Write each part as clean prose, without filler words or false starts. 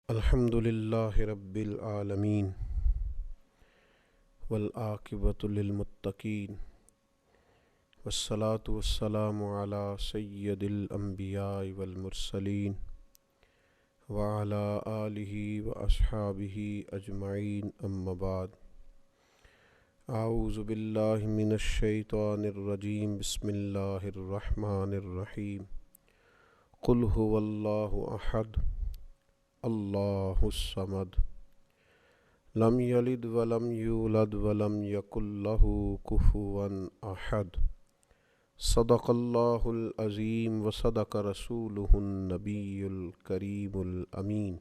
الحمد للہ رب العالمین والعاقبۃ للمتقین والصلاة والسلام علی سید الانبیاء والمرسلین وعلی آلہ واصحابہ اجمعین اما بعد اعوذ باللہ من الشیطان الرجیم بسم اللہ الرحمن الرحیم قل هو اللہ احد اللہ الصمد لم یلد ولم یولد ولم یکن لہ کفوا احد صدق اللہ العظیم وصدق رسولہ النبی الکریم الامین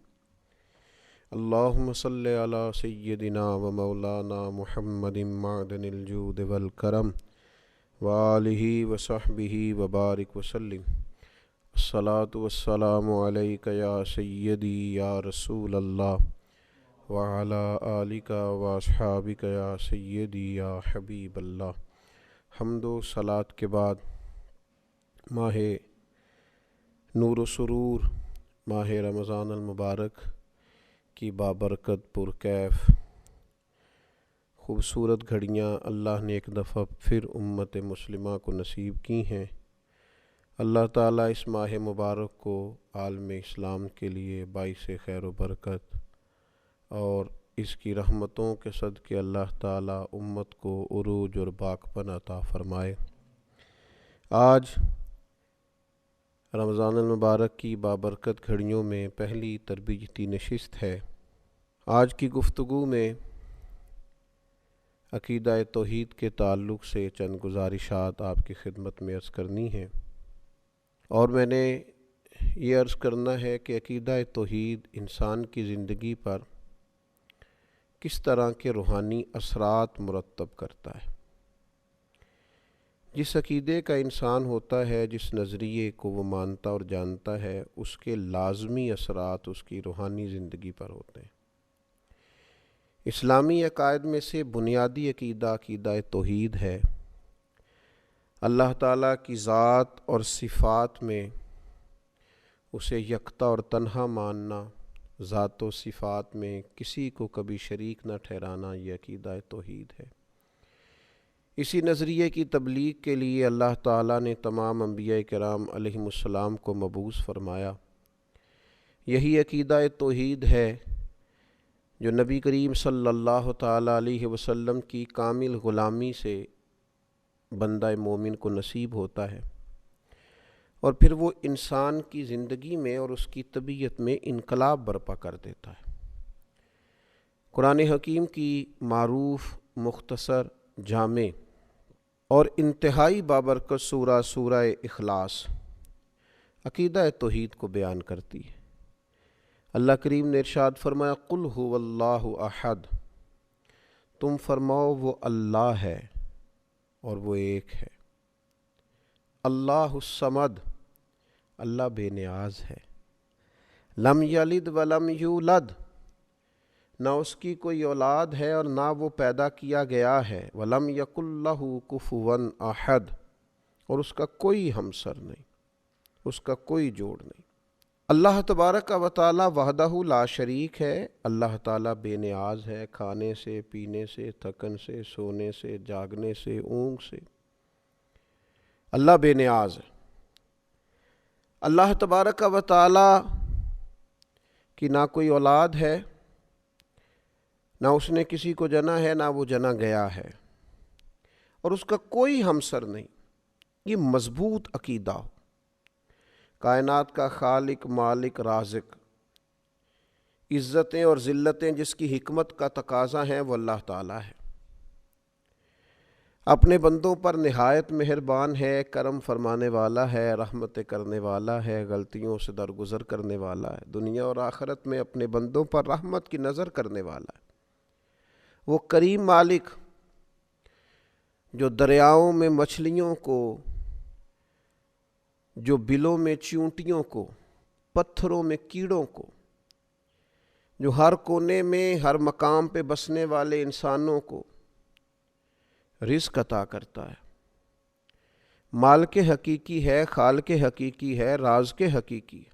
اللہم صل علی سیدنا و مولانا محمد معدن الجود والکرم وآلہ وصحبہ وبارک وسلم الصلاۃ والسلام علیک یا سیدی یا رسول اللہ وعلی آلک واصحابک یا سیدی یا حبیب اللہ۔ حمد و صلوات کے بعد ماہ نور و سرور، ماہ رمضان المبارک کی بابرکت پرکیف خوبصورت گھڑیاں اللہ نے ایک دفعہ پھر امت مسلمہ کو نصیب کی ہیں۔ اللہ تعالیٰ اس ماہ مبارک کو عالم اسلام کے لیے باعث خیر و برکت اور اس کی رحمتوں کے صدقے اللہ تعالیٰ امت کو عروج اور باقپن عطا فرمائے۔ آج رمضان المبارک کی بابرکت گھڑیوں میں پہلی تربیتی نشست ہے۔ آج کی گفتگو میں عقیدہ توحید کے تعلق سے چند گزارشات آپ کی خدمت میں عرض کرنی ہیں، اور میں نے یہ عرض کرنا ہے کہ عقیدہ توحید انسان کی زندگی پر کس طرح کے روحانی اثرات مرتب کرتا ہے۔ جس عقیدے کا انسان ہوتا ہے، جس نظریے کو وہ مانتا اور جانتا ہے، اس کے لازمی اثرات اس کی روحانی زندگی پر ہوتے ہیں۔ اسلامی عقائد میں سے بنیادی عقیدہ عقیدہ توحید ہے۔ اللہ تعالیٰ کی ذات اور صفات میں اسے یکتا اور تنہا ماننا، ذات و صفات میں کسی کو کبھی شریک نہ ٹھہرانا، یہ عقیدہ توحید ہے۔ اسی نظریے کی تبلیغ کے لیے اللہ تعالیٰ نے تمام انبیاء کرام علیہم السلام کو مبعوث فرمایا۔ یہی عقیدہ توحید ہے جو نبی کریم صلی اللہ تعالیٰ علیہ وسلم کی کامل غلامی سے بندہ مومن کو نصیب ہوتا ہے، اور پھر وہ انسان کی زندگی میں اور اس کی طبیعت میں انقلاب برپا کر دیتا ہے۔ قرآن حکیم کی معروف، مختصر، جامع اور انتہائی بابرکت سورہ اخلاص عقیدہ توحید کو بیان کرتی ہے۔ اللہ کریم نے ارشاد فرمایا قل هو اللہ احد، تم فرماؤ وہ اللہ ہے اور وہ ایک ہے۔ اللہ الصمد، اللہ بے نیاز ہے۔ لم یلد ولم یولد، نہ اس کی کوئی اولاد ہے اور نہ وہ پیدا کیا گیا ہے۔ ولم یکن لہ کفوا احد، اور اس کا کوئی ہمسر نہیں، اس کا کوئی جوڑ نہیں۔ اللہ تبارک و تعالی وحدہ لا شریک ہے۔ اللہ تعالیٰ بے نیاز ہے، کھانے سے، پینے سے، تھکن سے، سونے سے، جاگنے سے، اونگ سے۔ اللہ بے نیاز ہے۔ اللہ تبارک و تعالی کی نہ کوئی اولاد ہے، نہ اس نے کسی کو جنا ہے، نہ وہ جنا گیا ہے، اور اس کا کوئی ہمسر نہیں۔ یہ مضبوط عقیدہ ہو۔ کائنات کا خالق، مالک، رازق، عزتیں اور ذلتیں جس کی حکمت کا تقاضا ہیں، وہ اللہ تعالیٰ ہے۔ اپنے بندوں پر نہایت مہربان ہے، کرم فرمانے والا ہے، رحمت کرنے والا ہے، غلطیوں سے درگزر کرنے والا ہے، دنیا اور آخرت میں اپنے بندوں پر رحمت کی نظر کرنے والا ہے۔ وہ کریم مالک جو دریاؤں میں مچھلیوں کو، جو بلوں میں چیونٹیوں کو، پتھروں میں کیڑوں کو، جو ہر کونے میں ہر مقام پہ بسنے والے انسانوں کو رزق عطا کرتا ہے۔ مالک حقیقی ہے، خالق حقیقی ہے، رازق حقیقی ہے۔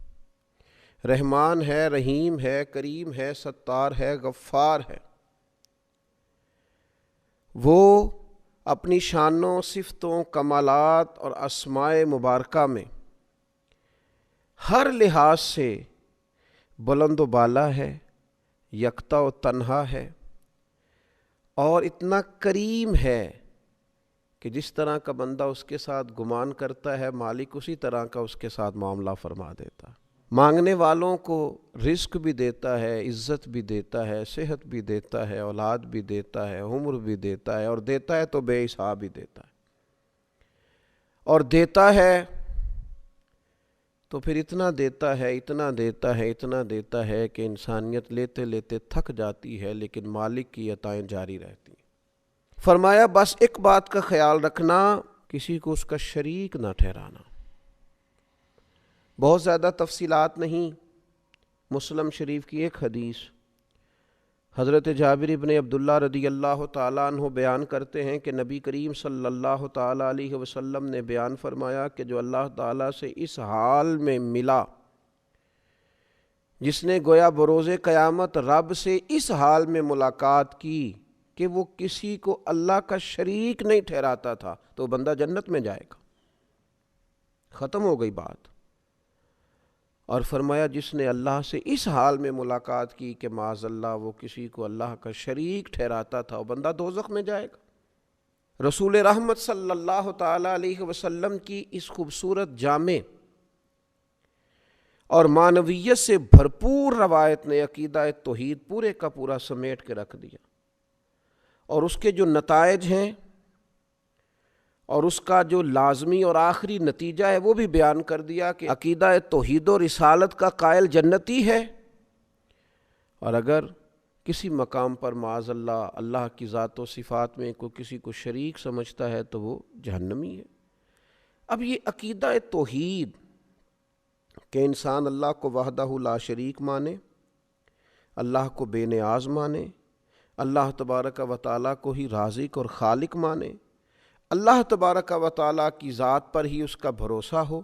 رحمان ہے، رحیم ہے، کریم ہے، ستار ہے، غفار ہے۔ وہ اپنی شانوں، صفتوں، کمالات اور اسماء مبارکہ میں ہر لحاظ سے بلند و بالا ہے، یکتا و تنہا ہے، اور اتنا کریم ہے کہ جس طرح کا بندہ اس کے ساتھ گمان کرتا ہے، مالک اسی طرح کا اس کے ساتھ معاملہ فرما دیتا ہے۔ مانگنے والوں کو رزق بھی دیتا ہے، عزت بھی دیتا ہے، صحت بھی دیتا ہے، اولاد بھی دیتا ہے، عمر بھی دیتا ہے، اور دیتا ہے تو بے حساب ہی دیتا ہے۔ اور دیتا ہے تو پھر اتنا دیتا ہے، اتنا دیتا ہے، اتنا دیتا ہے کہ انسانیت لیتے لیتے تھک جاتی ہے، لیکن مالک کی عطائیں جاری رہتی ہیں۔ فرمایا بس ایک بات کا خیال رکھنا، کسی کو اس کا شریک نہ ٹھہرانا۔ بہت زیادہ تفصیلات نہیں، مسلم شریف کی ایک حدیث، حضرت جابر بن عبداللہ رضی اللہ تعالیٰ عنہ بیان کرتے ہیں کہ نبی کریم صلی اللہ تعالیٰ علیہ وسلم نے بیان فرمایا کہ جو اللہ تعالیٰ سے اس حال میں ملا، جس نے گویا بروز قیامت رب سے اس حال میں ملاقات کی کہ وہ کسی کو اللہ کا شریک نہیں ٹھہراتا تھا، تو بندہ جنت میں جائے گا۔ ختم ہو گئی بات۔ اور فرمایا جس نے اللہ سے اس حال میں ملاقات کی کہ معاذ اللہ وہ کسی کو اللہ کا شریک ٹھہراتا تھا، وہ بندہ دوزخ میں جائے گا۔ رسول رحمت صلی اللہ تعالیٰ علیہ وسلم کی اس خوبصورت جامع اور معنویت سے بھرپور روایت نے عقیدہ توحید پورے کا پورا سمیٹ کے رکھ دیا، اور اس کے جو نتائج ہیں اور اس کا جو لازمی اور آخری نتیجہ ہے وہ بھی بیان کر دیا کہ عقیدہ توحید و رسالت کا قائل جنتی ہے، اور اگر کسی مقام پر معاذ اللہ اللہ کی ذات و صفات میں کوئی کسی کو شریک سمجھتا ہے تو وہ جہنمی ہے۔ اب یہ عقیدہ توحید کہ انسان اللہ کو وحدہ لا شریک مانے، اللہ کو بے نیاز مانے، اللہ تبارک و تعالیٰ کو ہی رازق اور خالق مانے، اللہ تبارک و تعالیٰ کی ذات پر ہی اس کا بھروسہ ہو،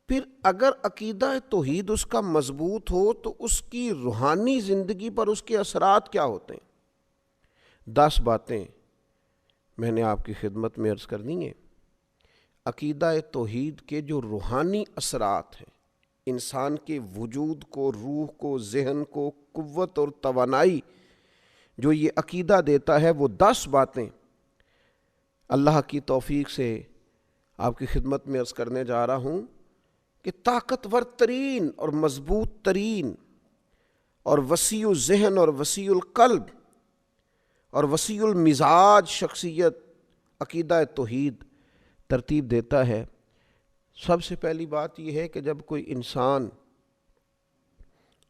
پھر اگر عقیدہ توحید اس کا مضبوط ہو تو اس کی روحانی زندگی پر اس کے اثرات کیا ہوتے ہیں۔ 10 باتیں میں نے آپ کی خدمت میں عرض کرنی ہیں۔ عقیدہ توحید کے جو روحانی اثرات ہیں، انسان کے وجود کو، روح کو، ذہن کو قوت اور توانائی جو یہ عقیدہ دیتا ہے، وہ 10 باتیں اللہ کی توفیق سے آپ کی خدمت میں عرض کرنے جا رہا ہوں کہ طاقتور ترین اور مضبوط ترین اور وسیع الذہن اور وسیع القلب اور وسیع المزاج شخصیت عقیدہ توحید ترتیب دیتا ہے۔ سب سے پہلی بات یہ ہے کہ جب کوئی انسان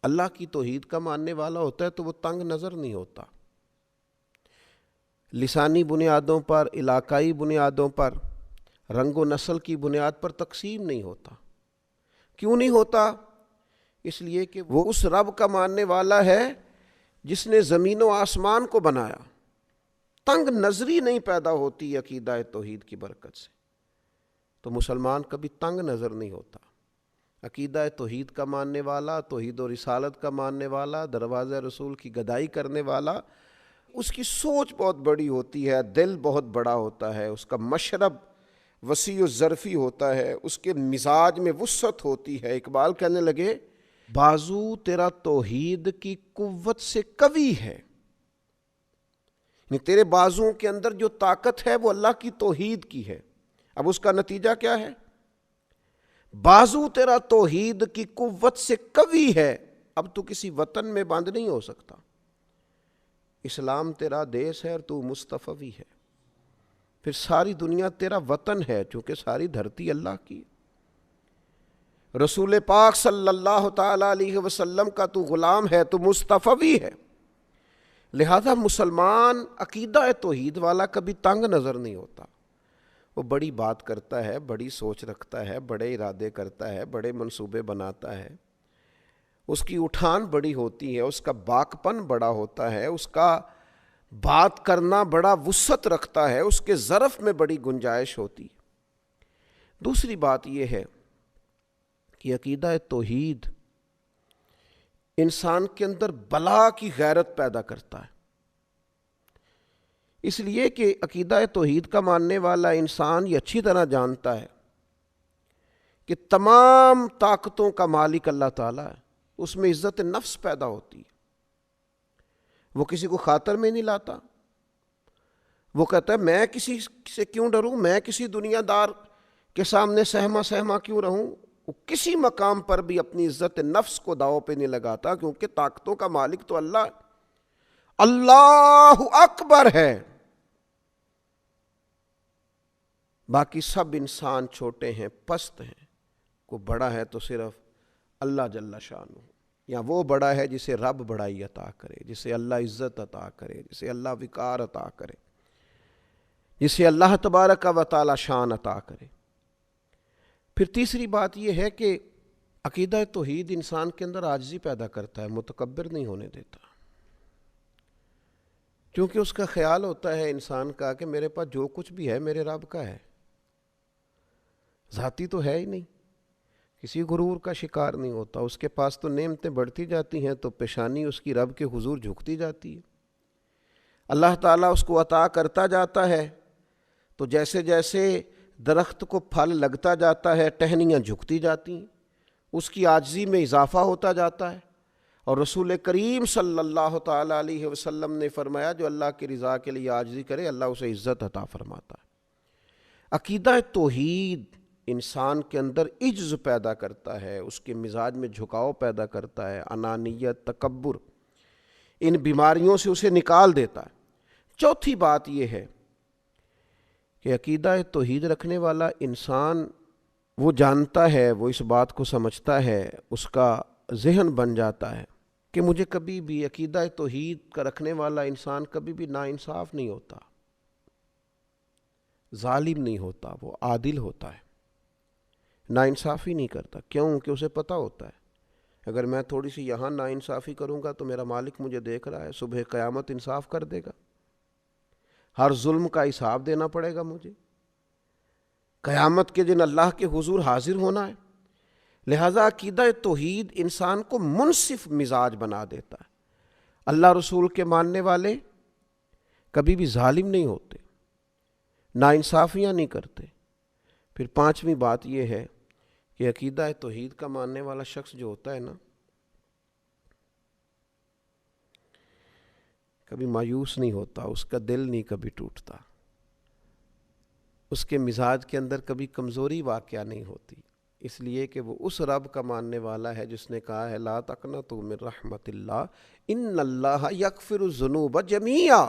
اللہ کی توحید کا ماننے والا ہوتا ہے تو وہ تنگ نظر نہیں ہوتا، لسانی بنیادوں پر، علاقائی بنیادوں پر، رنگ و نسل کی بنیاد پر تقسیم نہیں ہوتا۔ کیوں نہیں ہوتا؟ اس لیے کہ وہ اس رب کا ماننے والا ہے جس نے زمین و آسمان کو بنایا۔ تنگ نظری نہیں پیدا ہوتی عقیدہ توحید کی برکت سے، تو مسلمان کبھی تنگ نظر نہیں ہوتا۔ عقیدہ توحید کا ماننے والا، توحید و رسالت کا ماننے والا، دروازہ رسول کی گدائی کرنے والا، اس کی سوچ بہت بڑی ہوتی ہے، دل بہت بڑا ہوتا ہے، اس کا مشرب وسیع و ظرفی ہوتا ہے، اس کے مزاج میں وسعت ہوتی ہے۔ اقبال کہنے لگے بازو تیرا توحید کی قوت سے قوی ہے، یعنی تیرے بازوؤں کے اندر جو طاقت ہے وہ اللہ کی توحید کی ہے۔ اب اس کا نتیجہ کیا ہے؟ بازو تیرا توحید کی قوت سے قوی ہے، اب تو کسی وطن میں بند نہیں ہو سکتا۔ اسلام تیرا دیس ہے اور تو مصطفی ہے، پھر ساری دنیا تیرا وطن ہے، چونکہ ساری دھرتی اللہ کی ہے۔ رسول پاک صلی اللہ تعالیٰ علیہ وسلم کا تو غلام ہے، تو مصطفی ہے، لہذا مسلمان عقیدہ توحید والا کبھی تنگ نظر نہیں ہوتا۔ وہ بڑی بات کرتا ہے، بڑی سوچ رکھتا ہے، بڑے ارادے کرتا ہے، بڑے منصوبے بناتا ہے، اس کی اٹھان بڑی ہوتی ہے، اس کا باکپن بڑا ہوتا ہے، اس کا بات کرنا بڑا وسعت رکھتا ہے، اس کے ظرف میں بڑی گنجائش ہوتی ہے۔ دوسری بات یہ ہے کہ عقیدہ توحید انسان کے اندر بلا کی غیرت پیدا کرتا ہے، اس لیے کہ عقیدہ توحید کا ماننے والا انسان یہ اچھی طرح جانتا ہے کہ تمام طاقتوں کا مالک اللہ تعالیٰ ہے، اس میں عزت نفس پیدا ہوتی ہے، وہ کسی کو خاطر میں نہیں لاتا، وہ کہتا ہے میں کسی سے کیوں ڈروں، میں کسی دنیا دار کے سامنے سہما کیوں رہوں، وہ کسی مقام پر بھی اپنی عزت نفس کو داؤ پہ نہیں لگاتا، کیونکہ طاقتوں کا مالک تو اللہ ہے، اللہ اکبر ہے، باقی سب انسان چھوٹے ہیں، پست ہیں، کو بڑا ہے تو صرف اللہ جل شانہ، یا وہ بڑا ہے جسے رب بڑائی عطا کرے، جسے اللہ عزت عطا کرے، جسے اللہ وقار عطا کرے، جسے اللہ تبارک و تعالی شان عطا کرے۔ پھر تیسری بات یہ ہے کہ عقیدہ توحید انسان کے اندر عاجزی پیدا کرتا ہے، متکبر نہیں ہونے دیتا، کیونکہ اس کا خیال ہوتا ہے انسان کا کہ میرے پاس جو کچھ بھی ہے میرے رب کا ہے، ذاتی تو ہے ہی نہیں، کسی غرور کا شکار نہیں ہوتا، اس کے پاس تو نعمتیں بڑھتی جاتی ہیں تو پیشانی اس کی رب کے حضور جھکتی جاتی ہے، اللہ تعالیٰ اس کو عطا کرتا جاتا ہے تو جیسے جیسے درخت کو پھل لگتا جاتا ہے ٹہنیاں جھکتی جاتی ہیں، اس کی عاجزی میں اضافہ ہوتا جاتا ہے، اور رسول کریم صلی اللہ تعالیٰ علیہ وسلم نے فرمایا جو اللہ کی رضا کے لیے عاجزی کرے اللہ اسے عزت عطا فرماتا ہے۔ عقیدہ توحید انسان کے اندر عجز پیدا کرتا ہے، اس کے مزاج میں جھکاؤ پیدا کرتا ہے، انانیت، تکبر، ان بیماریوں سے اسے نکال دیتا ہے۔ چوتھی بات یہ ہے کہ عقیدہ توحید رکھنے والا انسان وہ جانتا ہے، وہ اس بات کو سمجھتا ہے، اس کا ذہن بن جاتا ہے کہ مجھے کبھی بھی عقیدہ توحید کا رکھنے والا انسان کبھی بھی ناانصاف نہیں ہوتا، ظالم نہیں ہوتا، وہ عادل ہوتا ہے، ناانصافی نہیں کرتا، کیوں کہ اسے پتہ ہوتا ہے اگر میں تھوڑی سی یہاں ناانصافی کروں گا تو میرا مالک مجھے دیکھ رہا ہے، صبح قیامت انصاف کر دے گا، ہر ظلم کا حساب دینا پڑے گا مجھے، قیامت کے دن اللہ کے حضور حاضر ہونا ہے، لہذا عقیدہ توحید انسان کو منصف مزاج بنا دیتا ہے۔ اللہ رسول کے ماننے والے کبھی بھی ظالم نہیں ہوتے، ناانصافیاں نہیں کرتے۔ پھر پانچویں بات یہ ہے کہ عقیدہ توحید کا ماننے والا شخص جو ہوتا ہے نا، کبھی مایوس نہیں ہوتا، اس کا دل نہیں کبھی ٹوٹتا، اس کے مزاج کے اندر کبھی کمزوری واقعہ نہیں ہوتی، اس لیے کہ وہ اس رب کا ماننے والا ہے جس نے کہا ہے لا تقنطوا من رحمت اللہ ان اللہ یغفر الذنوب جمیعا،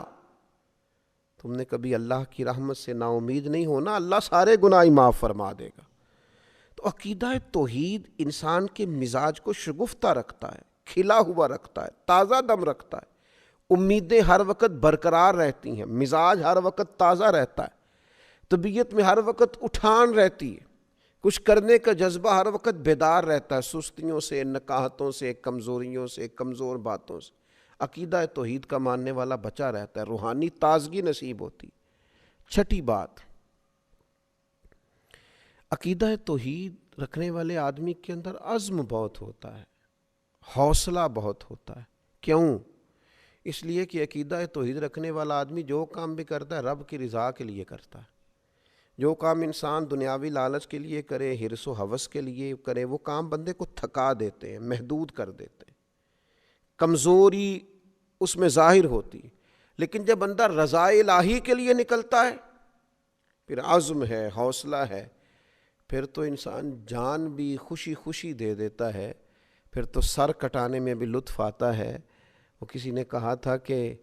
تم نے کبھی اللہ کی رحمت سے نا امید نہیں ہونا، اللہ سارے گناہ معاف فرما دے گا۔ تو عقیدہ توحید انسان کے مزاج کو شگفتہ رکھتا ہے، کھلا ہوا رکھتا ہے، تازہ دم رکھتا ہے، امیدیں ہر وقت برقرار رہتی ہیں، مزاج ہر وقت تازہ رہتا ہے، طبیعت میں ہر وقت اٹھان رہتی ہے، کچھ کرنے کا جذبہ ہر وقت بیدار رہتا ہے، سستیوں سے، نکاہتوں سے، کمزوریوں سے، کمزور باتوں سے۔ عقیدہ توحید کا ماننے والا بچا رہتا ہے، روحانی تازگی نصیب ہوتی۔ چھٹی بات، عقیدہ توحید رکھنے والے آدمی کے اندر عزم بہت ہوتا ہے، حوصلہ بہت ہوتا ہے۔ کیوں؟ اس لیے کہ عقیدہ توحید رکھنے والا آدمی جو کام بھی کرتا ہے رب کی رضا کے لیے کرتا ہے۔ جو کام انسان دنیاوی لالچ کے لیے کرے، حرص و ہوس کے لیے کرے، وہ کام بندے کو تھکا دیتے ہیں، محدود کر دیتے ہیں، کمزوری اس میں ظاہر ہوتی۔ لیکن جب بندہ رضا الہی کے لیے نکلتا ہے، پھر عزم ہے، حوصلہ ہے، پھر تو انسان جان بھی خوشی خوشی دے دیتا ہے، پھر تو سر کٹانے میں بھی لطف آتا ہے۔ وہ کسی نے کہا تھا کہ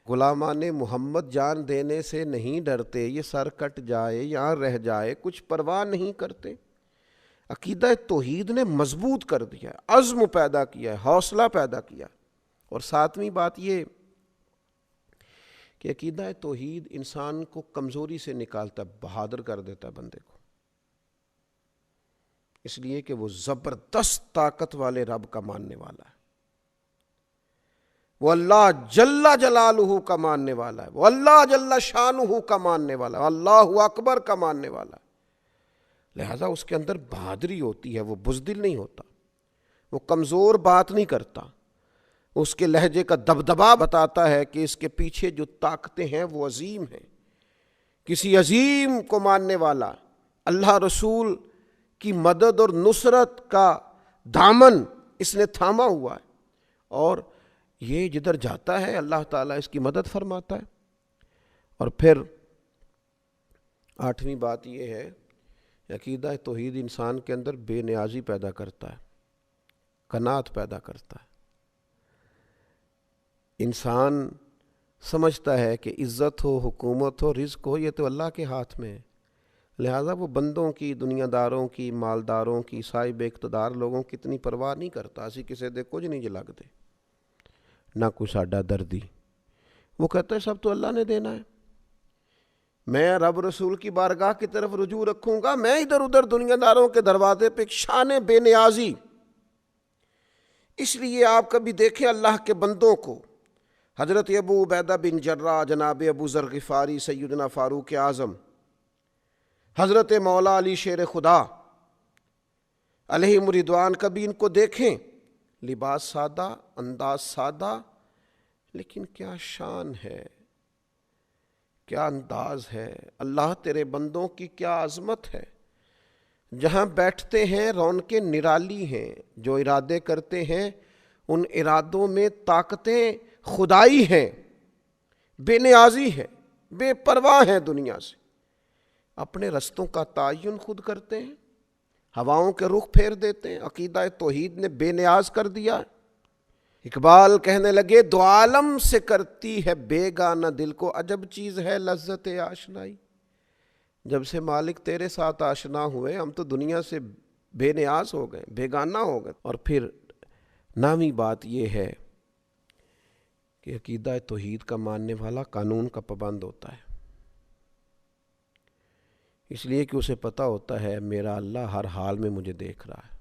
غلامان محمد جان دینے سے نہیں ڈرتے، یہ سر کٹ جائے یا رہ جائے کچھ پرواہ نہیں کرتے۔ عقیدہ توحید نے مضبوط کر دیا، عزم پیدا کیا ہے، حوصلہ پیدا کیا۔ اور ساتویں بات یہ کہ عقیدہ توحید انسان کو کمزوری سے نکالتا ہے، بہادر کر دیتا ہے بندے کو، اس لیے کہ وہ زبردست طاقت والے رب کا ماننے والا ہے، وہ اللہ جل جلالہ کا ماننے والا ہے، وہ اللہ جل شانہ کا ماننے والا ہے، اللہ اکبر کا ماننے والا ہے۔ لہذا اس کے اندر بہادری ہوتی ہے، وہ بزدل نہیں ہوتا، وہ کمزور بات نہیں کرتا، اس کے لہجے کا دبدبا بتاتا ہے کہ اس کے پیچھے جو طاقتیں ہیں وہ عظیم ہیں. کسی عظیم کو ماننے والا اللہ رسول کی مدد اور نصرت کا دامن اس نے تھاما ہوا ہے، اور یہ جدھر جاتا ہے اللہ تعالیٰ اس کی مدد فرماتا ہے. اور پھر 8ویں بات یہ ہے، عقیدہ توحید انسان کے اندر بے نیازی پیدا کرتا ہے، قناعت پیدا کرتا ہے. انسان سمجھتا ہے کہ عزت ہو، حکومت ہو، رزق ہو، یہ تو اللہ کے ہاتھ میں ہے، لہٰذا وہ بندوں کی، دنیا داروں کی، مالداروں کی، صاحب اقتدار لوگوں کی اتنی پرواہ نہیں کرتا. اسی کسی دے کچھ نہیں جلگ دے، نہ کوئی ساڈا دردی. وہ کہتا ہے سب تو اللہ نے دینا ہے، میں رب رسول کی بارگاہ کی طرف رجوع رکھوں گا، میں ادھر ادھر دنیا داروں کے دروازے پہ. ایک شان بے نیازی. اس لیے آپ کبھی دیکھیں اللہ کے بندوں کو، حضرت ابو عبیدہ بن جراح، جناب ابو ذر غفاری، سیدنا فاروق اعظم، حضرت مولا علی شیر خدا علیہم رضوان، کبھی ان کو دیکھیں، لباس سادہ، انداز سادہ، لیکن کیا شان ہے، کیا انداز ہے. اللہ تیرے بندوں کی کیا عظمت ہے. جہاں بیٹھتے ہیں رونقیں نرالی ہیں، جو ارادے کرتے ہیں ان ارادوں میں طاقتیں خدائی ہیں، بے نیازی ہیں، بے پرواہ ہیں دنیا سے. اپنے رستوں کا تعین خود کرتے ہیں، ہواؤں کے رخ پھیر دیتے ہیں. عقیدہ توحید نے بے نیاز کر دیا. اقبال کہنے لگے دو عالم سے کرتی ہے بیگانہ دل کو، عجب چیز ہے لذت آشنائی. جب سے مالک تیرے ساتھ آشنا ہوئے ہم تو دنیا سے بے نیاز ہو گئے، بیگانہ ہو گئے. اور پھر 9ویں بات یہ ہے کہ عقیدہ توحید کا ماننے والا قانون کا پابند ہوتا ہے، اس لیے کہ اسے پتہ ہوتا ہے میرا اللہ ہر حال میں مجھے دیکھ رہا ہے.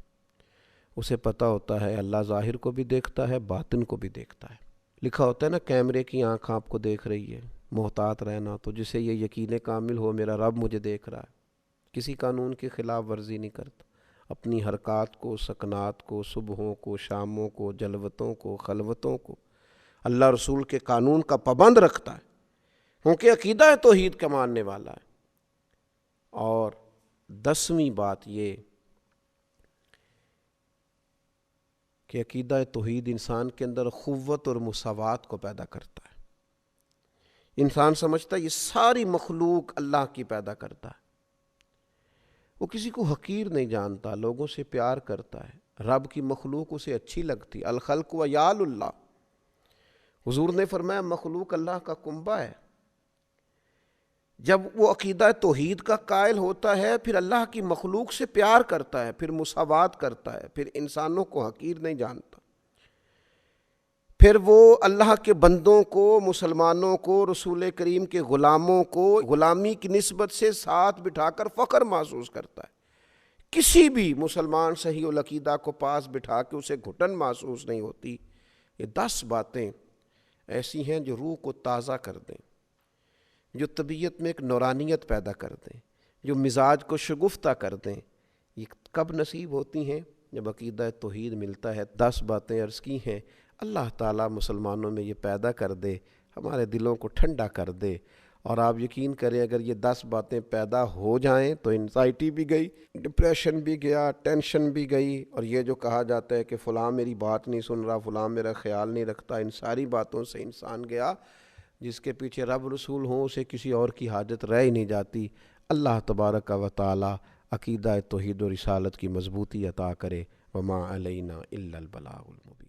اسے پتہ ہوتا ہے اللہ ظاہر کو بھی دیکھتا ہے، باطن کو بھی دیکھتا ہے. لکھا ہوتا ہے نا کیمرے کی آنکھ آپ کو دیکھ رہی ہے، محتاط رہنا. تو جسے یہ یقین کامل ہو میرا رب مجھے دیکھ رہا ہے، کسی قانون کی خلاف ورزی نہیں کرتا. اپنی حرکات کو، سکنات کو، صبحوں کو، شاموں کو، جلوتوں کو، خلوتوں کو اللہ رسول کے قانون کا پابند رکھتا ہے، کیونکہ عقیدہ توحید کا ماننے والا ہے. اور 10ویں بات یہ کہ عقیدہ توحید انسان کے اندر قوت اور مساوات کو پیدا کرتا ہے. انسان سمجھتا ہے یہ ساری مخلوق اللہ کی پیدا کرتا ہے، وہ کسی کو حقیر نہیں جانتا، لوگوں سے پیار کرتا ہے. رب کی مخلوق اسے اچھی لگتی. الخلق و یال اللہ، حضور نے فرمایا مخلوق اللہ کا کنبہ ہے. جب وہ عقیدہ توحید کا قائل ہوتا ہے پھر اللہ کی مخلوق سے پیار کرتا ہے، پھر مساوات کرتا ہے، پھر انسانوں کو حقیر نہیں جانتا. پھر وہ اللہ کے بندوں کو، مسلمانوں کو، رسول کریم کے غلاموں کو غلامی کی نسبت سے ساتھ بٹھا کر فخر محسوس کرتا ہے. کسی بھی مسلمان صحیح العقیدہ کو پاس بٹھا کے اسے گھٹن محسوس نہیں ہوتی. یہ 10 باتیں ایسی ہیں جو روح کو تازہ کر دیں، جو طبیعت میں ایک نورانیت پیدا کر دیں، جو مزاج کو شگفتہ کر دیں. یہ کب نصیب ہوتی ہیں؟ جب عقیدہ توحید ملتا ہے. 10 باتیں عرض کی ہیں. اللہ تعالیٰ مسلمانوں میں یہ پیدا کر دے، ہمارے دلوں کو ٹھنڈا کر دے. اور آپ یقین کریں اگر یہ 10 باتیں پیدا ہو جائیں تو انزائٹی بھی گئی، ڈپریشن بھی گیا، ٹینشن بھی گئی. اور یہ جو کہا جاتا ہے کہ فلاں میری بات نہیں سن رہا، فلاں میرا خیال نہیں رکھتا، ان ساری باتوں سے انسان گیا. جس کے پیچھے رب رسول ہوں اسے کسی اور کی حاجت رہ ہی نہیں جاتی. اللہ تبارک و تعالی عقیدہ توحید و رسالت کی مضبوطی عطا کرے. وما علینا الا البلاغ المبین.